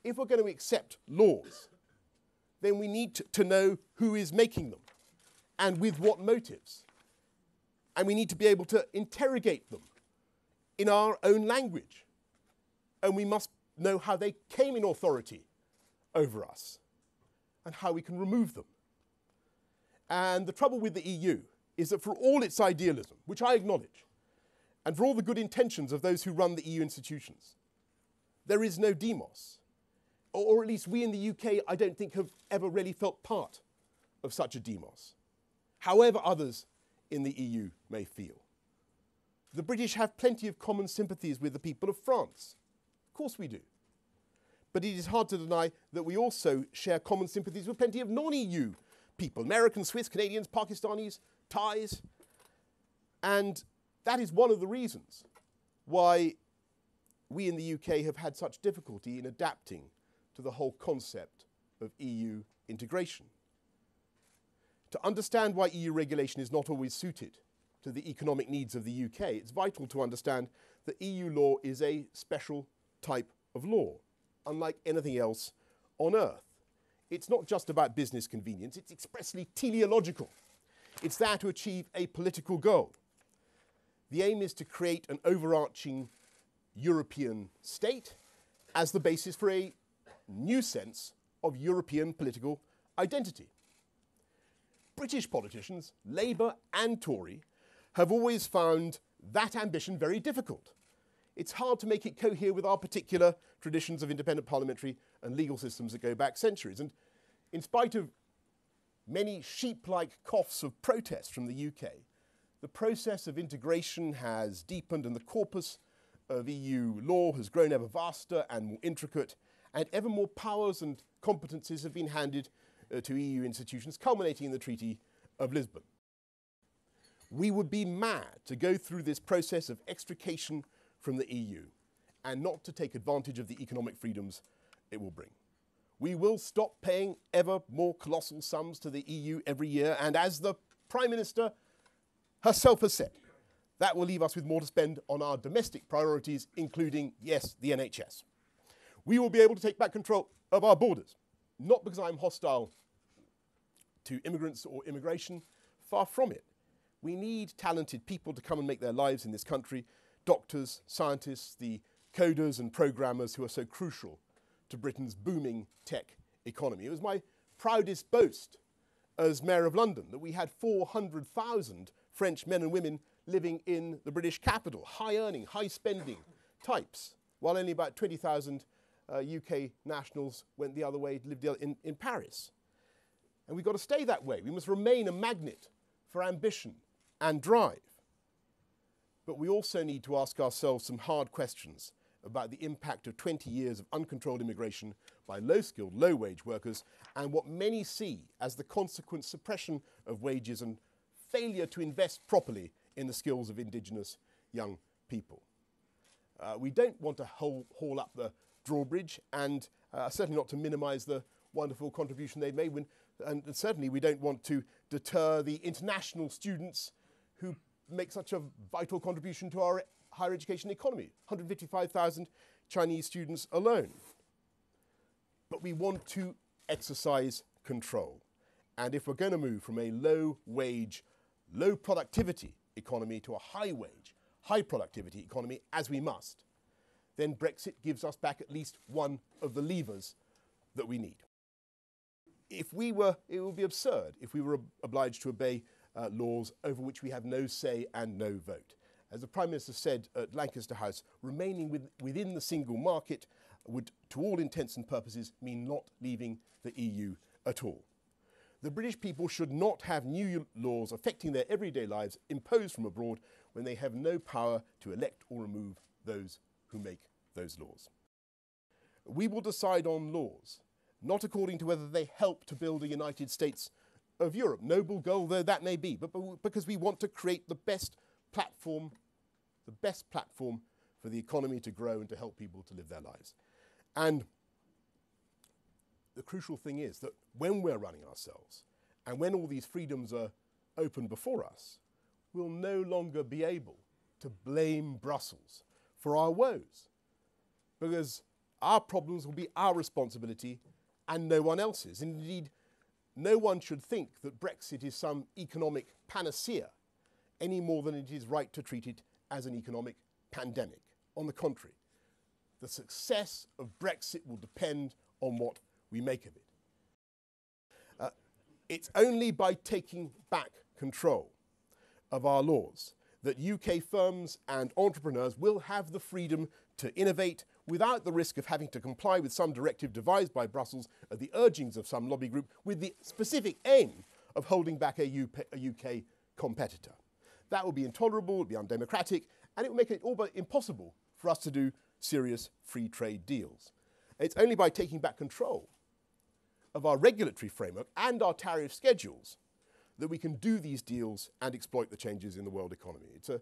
if we're going to accept laws, then we need to know who is making them and with what motives. And we need to be able to interrogate them in our own language. And we must know how they came in authority over us and how we can remove them. And the trouble with the EU is that for all its idealism, which I acknowledge, and for all the good intentions of those who run the EU institutions, there is no demos. Or at least we in the UK, I don't think, have ever really felt part of such a demos, however others in the EU may feel. The British have plenty of common sympathies with the people of France. Of course we do. But it is hard to deny that we also share common sympathies with plenty of non-EU people, Americans, Swiss, Canadians, Pakistanis, Thais. And that is one of the reasons why we in the UK have had such difficulty in adapting to the whole concept of EU integration. To understand why EU regulation is not always suited to the economic needs of the UK, it's vital to understand that EU law is a special type of law, unlike anything else on earth. It's not just about business convenience, it's expressly teleological. It's there to achieve a political goal. The aim is to create an overarching European state as the basis for a new sense of European political identity. British politicians, Labour and Tory, have always found that ambition very difficult. It's hard to make it cohere with our particular traditions of independent parliamentary and legal systems that go back centuries. And in spite of many sheep-like coughs of protest from the UK, the process of integration has deepened and the corpus of EU law has grown ever vaster and more intricate, and ever more powers and competencies have been handed to EU institutions, culminating in the Treaty of Lisbon. We would be mad to go through this process of extrication from the EU and not to take advantage of the economic freedoms it will bring. We will stop paying ever more colossal sums to the EU every year, and as the Prime Minister herself has said, that will leave us with more to spend on our domestic priorities, including, yes, the NHS. We will be able to take back control of our borders, not because I'm hostile to immigrants or immigration, far from it. We need talented people to come and make their lives in this country, doctors, scientists, the coders and programmers who are so crucial to Britain's booming tech economy. It was my proudest boast as Mayor of London that we had 400,000 French men and women living in the British capital, high-earning, high-spending types, while only about 20,000 UK nationals went the other way, lived in Paris. And we've got to stay that way. We must remain a magnet for ambition and drive. But we also need to ask ourselves some hard questions about the impact of 20 years of uncontrolled immigration by low-skilled, low-wage workers and what many see as the consequent suppression of wages and failure to invest properly in the skills of indigenous young people. We don't want to haul up the drawbridge, and certainly not to minimise the wonderful contribution they've made, and certainly we don't want to deter the international students who make such a vital contribution to our higher education economy, 155,000 Chinese students alone. But we want to exercise control. And if we're going to move from a low-wage, low-productivity economy to a high-wage, high-productivity economy, as we must, then Brexit gives us back at least one of the levers that we need. It would be absurd if we were obliged to obey laws over which we have no say and no vote. As the Prime Minister said at Lancaster House, remaining within the single market would, to all intents and purposes, mean not leaving the EU at all. The British people should not have new laws affecting their everyday lives imposed from abroad when they have no power to elect or remove those who make those laws. We will decide on laws, not according to whether they help to build a United States of Europe, noble goal though that may be, but because we want to create the best platform for the economy to grow and to help people to live their lives. And the crucial thing is that when we're running ourselves and when all these freedoms are open before us, we'll no longer be able to blame Brussels for our woes. Because our problems will be our responsibility and no one else's. Indeed, no one should think that Brexit is some economic panacea any more than it is right to treat it as an economic pandemic. On the contrary, the success of Brexit will depend on what we make of it. It's only by taking back control of our laws that UK firms and entrepreneurs will have the freedom to innovate without the risk of having to comply with some directive devised by Brussels at the urgings of some lobby group with the specific aim of holding back a UK competitor. That would be intolerable, it would be undemocratic, and it would make it all but impossible for us to do serious free trade deals. It's only by taking back control of our regulatory framework and our tariff schedules that we can do these deals and exploit the changes in the world economy. It's a